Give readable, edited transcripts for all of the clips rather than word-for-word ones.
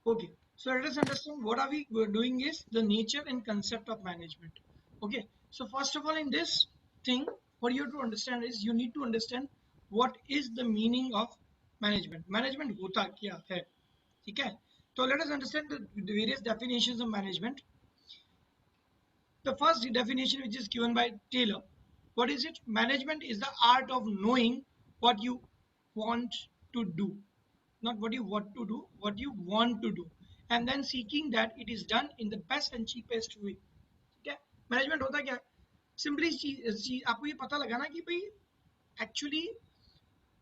Okay, so let us understand what are we doing is the nature and concept of management. Okay, so first of all, in this thing, what you have to understand is you need to understand what is the meaning of management. Management होता क्या है, ठीक है? So let us understand the various definitions of management. The first definition, which is given by Taylor, what is it? Management is the art of knowing what you want to do, not what you want to do, what you want to do, and then seeking that it is done in the best and cheapest way. ठीक है? Management होता क्या है? Simply आपको ये पता लगाना कि भाई एक्चुअली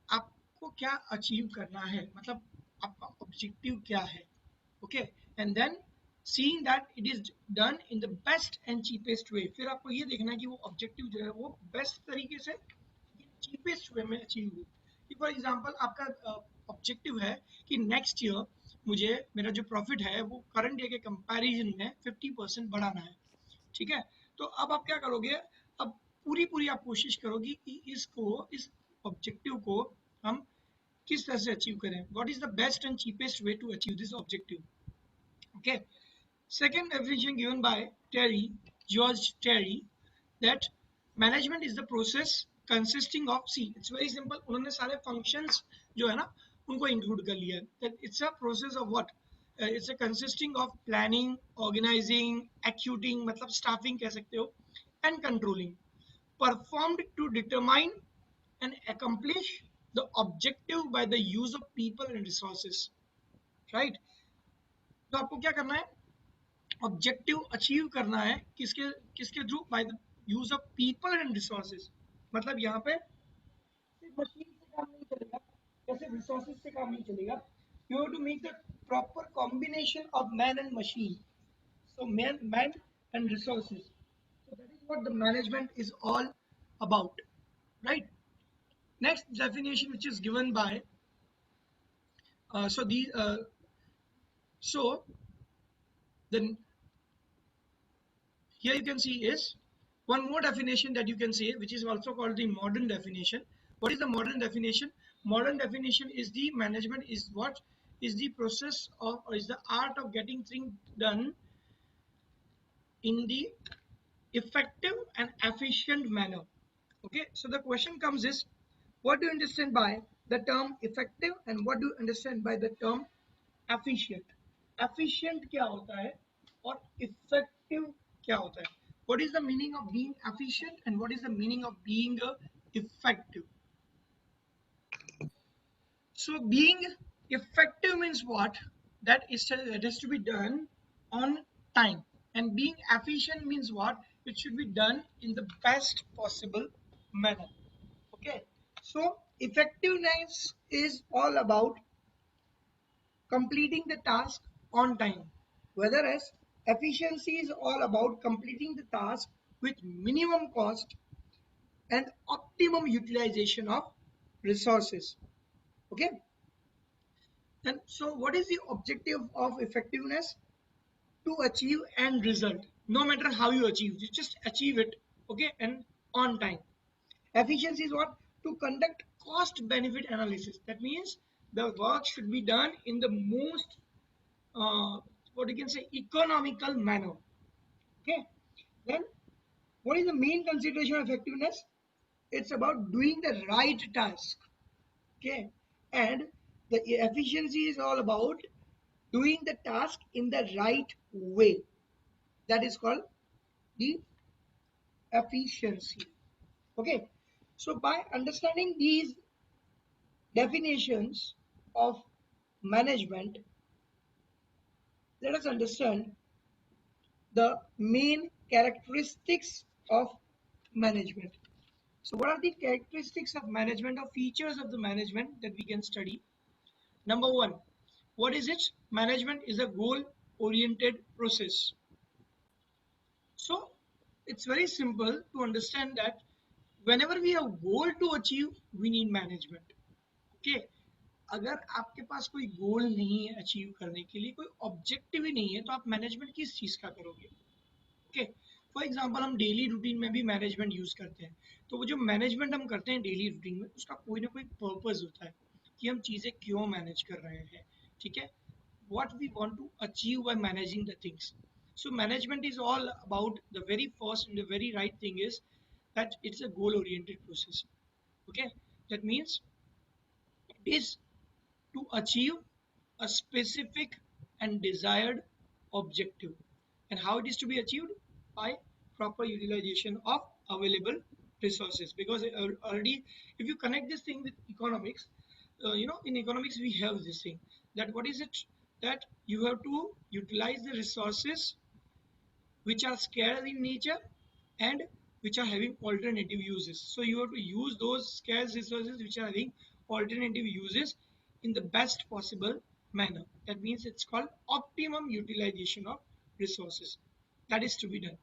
आपको क्या अचीव करना है, मतलब आपका ऑब्जेक्टिव क्या है. Okay, and then seeing that it is done in the best and cheapest way. फिर आपको ये देखना है कि वो ऑब्जेक्टिव जो है वो बेस्ट तरीके से चीपेस्ट वे में अचीव हो. कि फॉर एग्जांपल आपका ऑब्जेक्टिव है कि नेक्स्ट ईयर मुझे मेरा जो प्रॉफिट है वो करंट ईयर के कंपैरिजन में 50% बढ़ाना है. ठीक है, तो अब आप क्या करोगे? अब पूरी पूरी आप कोशिश करोगे कि इस ऑब्जेक्टिव को हम किस तरह से अचीव करें. What is the best and cheapest way to achieve this objective. Okay, second definition given by George Terry, that management is the process consisting of, see it's very simple, उन्होंने सारे functions जो है ना उनको include कर लिया है. that it's a process of what, it's a consisting of planning, organizing, executing मतलब staffing कह सकते हो, and controlling, performed to determine and accomplish the objective by the use of people and resources. right, तो आपको क्या करना है? Objective achieve करना है किसके किसके through? By the use of people and resources. मतलब यहाँ पे सिर्फ मशीन से काम नहीं चलेगा या सिर्फ रिसोर्सेज से काम नहीं चलेगा. You have to make the proper combination of man and machine. So man and resources. So that is what the management is all about, right? Next definition, which is given by so these so then here you can see is one more definition that you can say, which is also called the modern definition. What is the modern definition? Modern definition is the management is what is the process of, or is the art of getting things done in the effective and efficient manner. Okay, so the question comes is, what do you understand by the term effective and what do you understand by the term efficient? Efficient क्या होता है और effective क्या होता है? What is the meaning of being efficient and what is the meaning of being effective? So being effective means what? That it has to be done on time, and being efficient means what? It should be done in the best possible manner. Okay, so effectiveness is all about completing the task on time, whereas efficiency is all about completing the task with minimum cost and optimum utilization of resources. Okay, and so what is the objective of effectiveness? To achieve end result, no matter how you achieve, you just achieve it. Okay, and on time. Efficiency is what? To conduct cost benefit analysis. That means the work should be done in the most what you can say economical manner. Okay, then what is the main consideration of effectiveness? It's about doing the right task. Okay, and the efficiency is all about doing the task in the right way. That is called the efficiency. Okay, so by understanding these definitions of management, let us understand the main characteristics of management. So what are the characteristics of management or features of the management that we can study? Number one, what is it? Management is a goal oriented process. So it's very simple to understand that whenever we have goal to achieve, we need management. Okay, अगर आपके पास कोई गोल नहीं है achieve करने के लिए, कोई objective ही नहीं है, तो आप मैनेजमेंट किस चीज का करोगे? ओके, फॉर एग्जांपल हम डेली रूटीन में भी मैनेजमेंट यूज करते हैं. तो वो जो मैनेजमेंट हम करते हैं डेली रूटीन में, उसका कोई ना कोई पर्पस होता है कि हम चीजें क्यों मैनेज कर रहे हैं. ठीक है, what we want to achieve by managing the things. So management is all about the very first and the very right thing is that it's a goal oriented process. Okay, that means it is to achieve a specific and desired objective. And how it is to be achieved? By proper utilization of available resources. Because already, if you connect this thing with economics, in economics we have this thing that what is it that you have to utilize the resources which are scarce in nature and which are having alternative uses. So you have to use those scarce resources which are having alternative uses in the best possible manner. That means it's called optimum utilization of resources. That is to be done.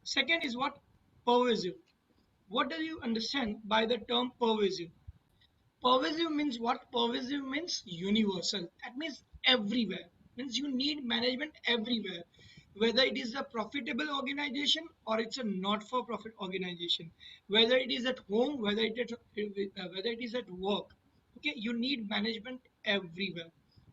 Second is what? Pervasive. What do you understand by the term pervasive? Pervasive means what? Pervasive means universal. That means everywhere. Means you need management everywhere. Whether it is a profitable organization or it's a not-for-profit organization. Whether it is at home, whether it is at work. Okay, you need management everywhere.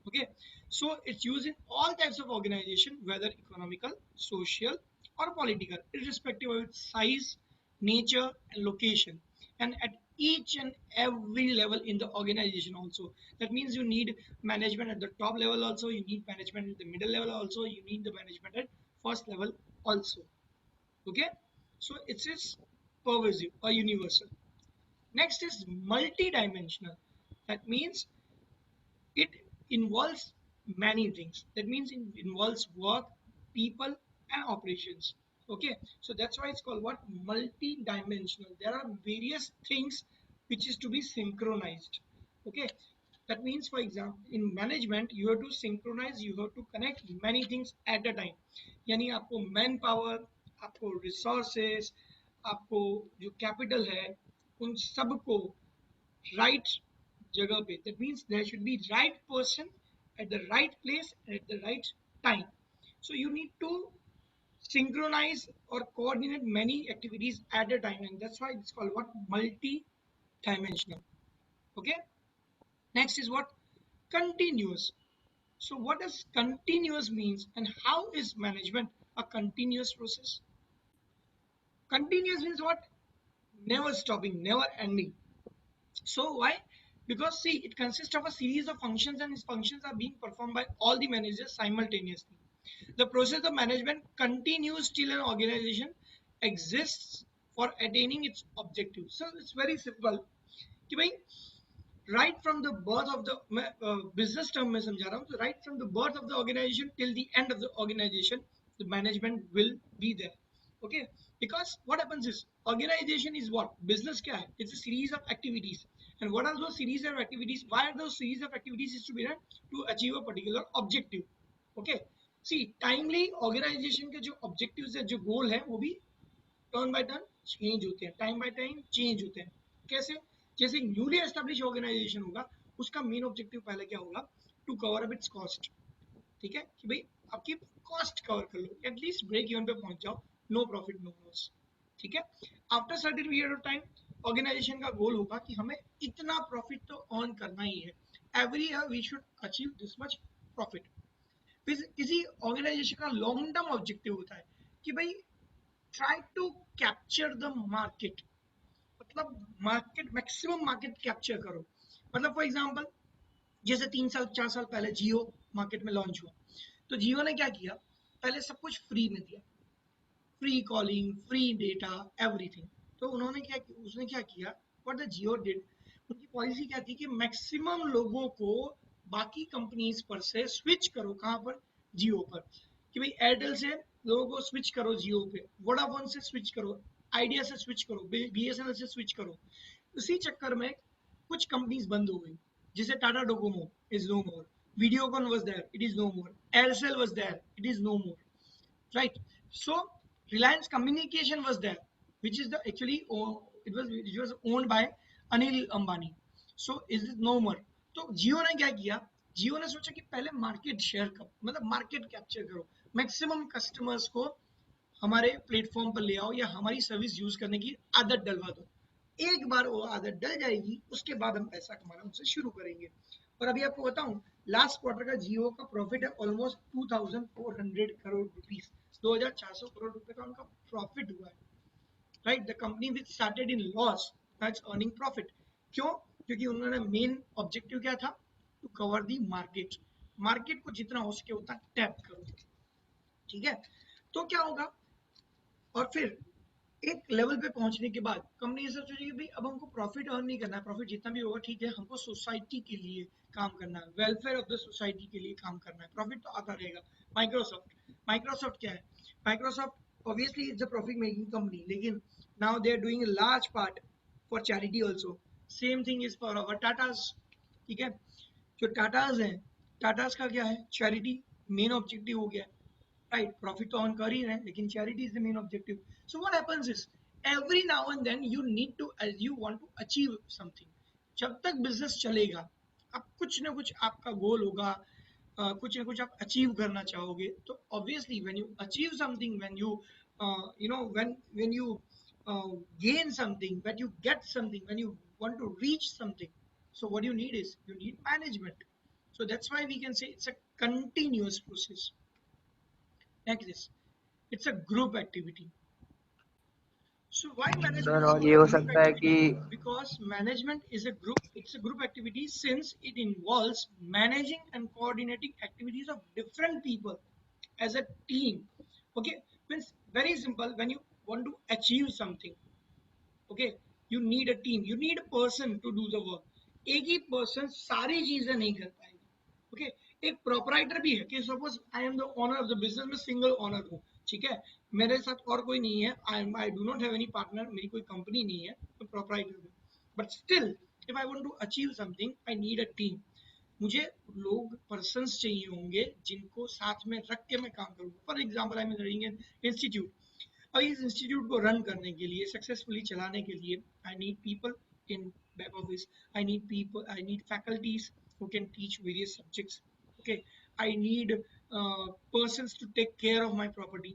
Okay, so it's used in all types of organization, whether economical, social, or political, irrespective of its size, nature, and location, and at each and every level in the organization also. That means you need management at the top level also, you need management at the middle level also, you need the management at first level also. Okay, so it is pervasive or universal. Next is multidimensional. That means it involves many things. That means it involves work, people, and operations. Okay, so that's why it's called what? Multi-dimensional. There are various things which is to be synchronized. Okay, that means for example in management you have to synchronize, you have to connect many things at a time. यानी आपको man power, आपको resources, आपको जो capital है उन सबको right jagah pe. That means there should be right person at the right place at the right time. So you need to synchronize or coordinate many activities at a time, and that's why it's called what? Multi-dimensional. Okay. Next is what? Continuous. So what does continuous means, and how is management a continuous process? Continuous means what? Never stopping, never ending. So why? Because see, it consists of a series of functions, and these functions are being performed by all the managers simultaneously. The process of management continues till an organization exists for attaining its objectives. So it's very simple. कि भाई right from the birth of the business term में समझा रहा हूँ, so right from the birth of the organization till the end of the organization, the management will be there. Okay, because what happens is organization is what? Business क्या है? It's a series of activities. And what are those series of activities? Why are those series of activities is to be done? To achieve a particular objective. Okay, see, timely organization के जो objectives है, जो goal है, वो भी turn by turn change होते हैं, time by time change होते हैं. कैसे? जैसे न्यूली एस्टेब्लिश ऑर्गेनाइजेशन होगा, उसका मेन ऑब्जेक्टिव पहले क्या होगा? To cover up its cost. ठीक है कि भाई आपकी कॉस्ट कवर कर लो, एटलीस्ट ब्रेक इवन पे पहुंच जाओ, नो प्रॉफिट नो लॉस. ठीक है. After certain period of time organisation का गोल होगा कि हमें इतना प्रॉफिट तो अर्न करना ही है, every year we should achieve this much profit. फिर किसी ऑर्गेनाइजेशन का लॉन्ग टर्म ऑब्जेक्टिव होता है कि भाई try to capture the market. मतलब मार्केट मैक्सिमम मार्केट कैप्चर करो. मतलब फॉर एग्जांपल जैसे 3 साल 4 साल पहले जियो मार्केट में लॉन्च हुआ, तो जियो ने क्या किया? पहले सब कुछ फ्री में दिया, free calling, free data, everything. तो उन्होंने क्या किया? उसने क्या किया? व्हाट द जियो डिड, उनकी पॉलिसी क्या थी कि मैक्सिमम लोगों को बाकी कंपनीज पर से स्विच करो. कहाँ पर? जियो पर. कि भाई एयरटेल से लोगों को स्विच करो जियो पे, वोडाफोन से स्विच करो, आइडिया से स्विच करो, बीएसएनएल से स्विच करो. उसी चक्कर में कुछ कंपनीज बंद हो गई, जैसे Tata Docomo is no more, Videocon was there, it is no more, Aircel was there, it is no more. Right. So Reliance Communication was there, which is the actually it was owned by Anil Ambani. So is it no more? तो जियो ने क्या किया? जियो ने सोचा कि पहले market share करो, मतलब मार्केट कैप्चर करो, मैक्सिमम कस्टमर्स को हमारे प्लेटफॉर्म पर ले आओ या हमारी सर्विस यूज करने की आदत डलवा दो. एक बार वो आदत डल जाएगी, उसके बाद हम पैसा कमाना उनसे शुरू करेंगे. और अभी आपको बताऊं, लास्ट क्वार्टर का जियो का प्रॉफिट है ऑलमोस्ट 2400 करोड़ रुपीस, 2400 करोड़ रुपए का उनका प्रॉफिट हुआ है, right. The company which started in loss that's earning profit. क्यों? क्योंकि उन्होंने मेन ऑब्जेक्टिव क्या था, to cover the market, market को जितना हो सके उतना टैप करो, ठीक है। तो क्या होगा, और फिर एक लेवल पे पहुंचने के बाद कंपनी ये सोचेगी कि भाई अब हमको प्रॉफिट अर्न नहीं करना है, प्रॉफिट जितना भी होगा ठीक है, हमको सोसाइटी के लिए काम करना है, वेलफेयर ऑफ द सोसाइटी के लिए काम करना है, प्रॉफिट तो आता रहेगा। माइक्रोसॉफ्ट क्या है, Microsoft obviously is a profit making company, लेकिन now they are doing a large part for charity also. Same thing is for our Tatas, ठीक है। जो टाटाज है, टाटाज का क्या है, चैरिटी मेन ऑब्जेक्टिव हो गया, right? Profit तो earn कर ही रहे हैं, लेकिन charity is the main objective. So what happens is every now and then you need to, as you want to achieve something, जब तक business चलेगा आप कुछ ना कुछ आपका गोल होगा, कुछ ना कुछ आप अचीव करना चाहोगे, तो obviously when you achieve something, when you when you gain something, when you get something, when you want to reach something, so what you need is you need management. So that's why we can say it's a continuous process like this. It's a group activity. So why sir management is और called ये a हो group सकता है कि activity? Because management is a group, it's a group activity since it involves managing and coordinating activities of different people as a team. Okay, means very simple, when you want to achieve something, okay, you need a team, you need a person to do the work. एक ही person सारी चीजें नहीं कर पाएगा, okay. एक proprietor भी है कि suppose I am the owner of the business में सिंगल ओनर हूँ, ठीक है, मेरे साथ और कोई नहीं है, I do not have any partner, मेरी कोई कंपनी नहीं है, मैं प्रोपराइटर हूँ, but still if I want to achieve something I need a team. मुझे लोग पर्सन्स चाहिए होंगे जिनको साथ में रख के मैं काम करूँगा। For example I am running an institute, और इस इंस्टीट्यूट को रन करने के लिए, सक्सेसफुली चलाने के लिए, I need people in back office, I need people, I need faculties who can teach various subjects, okay, I need persons to take care of my property.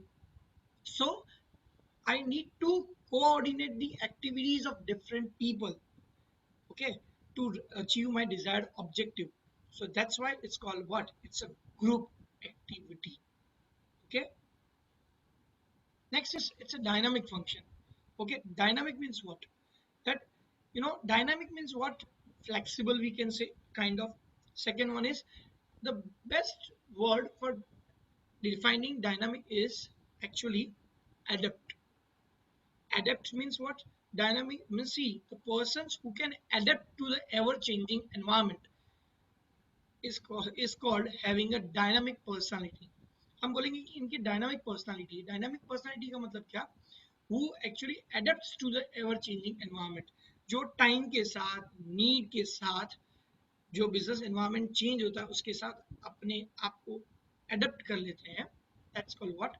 So I need to coordinate the activities of different people, okay, to achieve my desired objective. So that's why it's called what, it's a group activity, okay. Next is it's a dynamic function. Okay, dynamic means what? That dynamic means what? Flexible, we can say, kind of. Second one is the best word for defining dynamic is actually adapt. Adapt means what? Dynamic means, see, the persons who can adapt to the ever changing environment is called having a dynamic personality. हम बोलेंगे कि इनकी dynamic personality, dynamic personality का मतलब क्या, who actually adapts to the ever changing environment, जो time के साथ, नीड के साथ, जो बिजनेस एनवायरनमेंट चेंज होता है उसके साथ अपने आप को अडेप्ट कर लेते हैं, that's called what,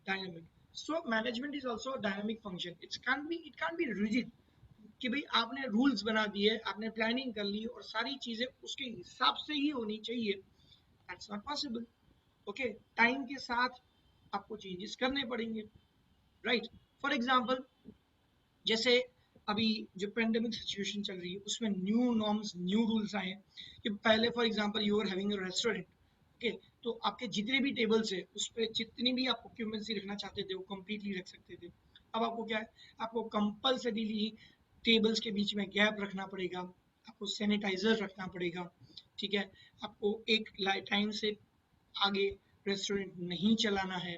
dynamic. So management is also a dynamic function. It can't be rigid कि भाई आपने रूल्स बना दिए, आपने प्लानिंग कर ली और सारी चीजें उसके हिसाब से ही होनी चाहिए, that's not possible. Okay, time के साथ आपको चेंजेस करने पड़ेंगे, राइट. फॉर एग्जांपल, जैसे अभी जो पेंडेमिक सिचुएशन चल रही है उसमें न्यू नॉर्म्स, न्यू रूल्स आए हैं कि पहले for example you are having a restaurant, okay, तो आपके जितने भी टेबल्स है उस पर जितनी भी आप ऑक्यूपेंसी रखना चाहते थे वो कंप्लीटली रख सकते थे. अब आपको क्या है, आपको कंपल्सरीली टेबल्स के बीच में गैप रखना पड़ेगा, आपको सैनिटाइजर रखना पड़ेगा, ठीक है, आपको एक टाइम से आगे रेस्टोरेंट नहीं चलाना है,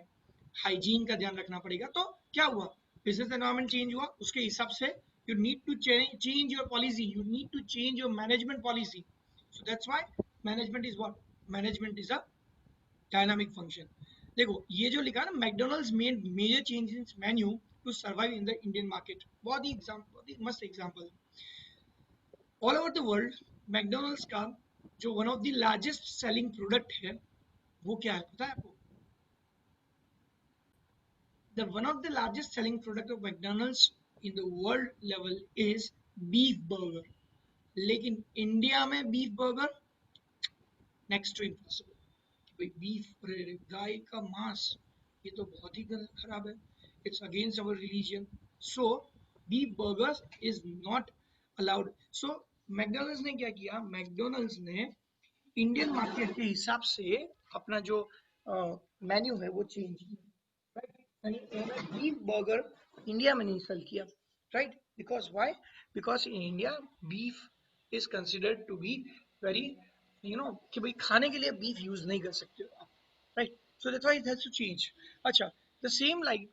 हाइजीन का ध्यान रखना पड़ेगा. तो क्या हुआ, बिजनेस एनवायरनमेंट चेंज हुआ, उसके हिसाब से you need to change your policy, you need to change your management policy. So that's why management is what, management is a dynamic function. देखो ये जो लिखा है ना, McDonald's made major changes in menu to survive in the Indian market, बहुत ही मस्त example. All over the world McDonald's का जो one of the largest selling product है वो क्या है पता है आपको? The one of the largest selling product of McDonald's in the world level is beef burger. लेकिन इंडिया में beef burger next to impossible. भाई बीफ, गाय का मांस, ये तो बहुत ही खराब है, it's against our religion. So beef burgers is not allowed. So McDonald's ने क्या किया, मैकडोनल्ड्स ने इंडियन मार्केट के हिसाब से अपना जो मेन्यू है वो चेंज किया, राइट। बीफ बर्गर इंडिया में नहीं सेल किया, right, because why, because in India beef is considered to be very, कि भाई खाने के लिए बीफ यूज नहीं कर सकते हो आप, right. So that's why it has to change. Acha, the same like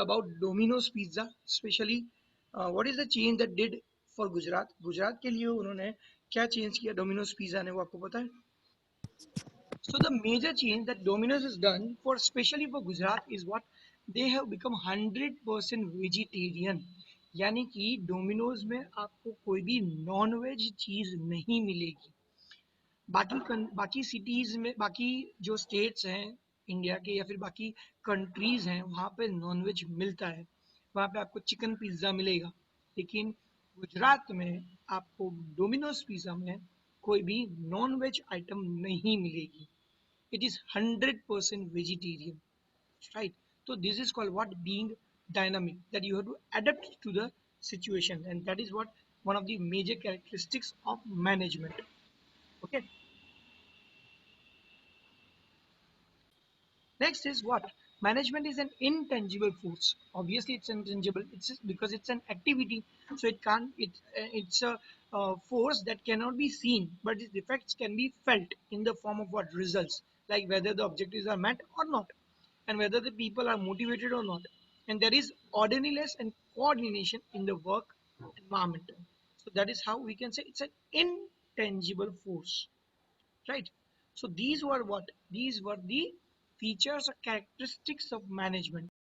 about Domino's Pizza, especially what is the change that did for Gujarat? Gujarat के लिए उन्होंने क्या चेंज किया Domino's Pizza ने, वो आपको पता है? So the major change that Domino's has done for especially for Gujarat is what they have become 100% vegetarian. यानी कि डोमिनोज में आपको कोई भी नॉन वेज चीज नहीं मिलेगी। बाकी सिटीज में, बाकी जो स्टेट्स हैं इंडिया के या फिर बाकी कंट्रीज हैं, वहाँ पे नॉनवेज मिलता है, वहाँ पे आपको चिकन पिज्ज़ा मिलेगा, लेकिन गुजरात में आपको डोमिनोज पिज्ज़ा में कोई भी नॉन वेज आइटम नहीं मिलेगी। It is 100% vegetarian, right. So this is called what, being dynamic, that you have to adapt to the situation, and that is what one of the major characteristics of management. Okay. Next is what? Management is an intangible force. Obviously, it's intangible. It's just because it's an activity, so it can't. It's a force that cannot be seen, but its effects can be felt in the form of what results, like whether the objectives are met or not, and whether the people are motivated or not, and there is orderliness and coordination in the work environment. So that is how we can say it's an intangible force, right? So these were what? These were the features or characteristics of management.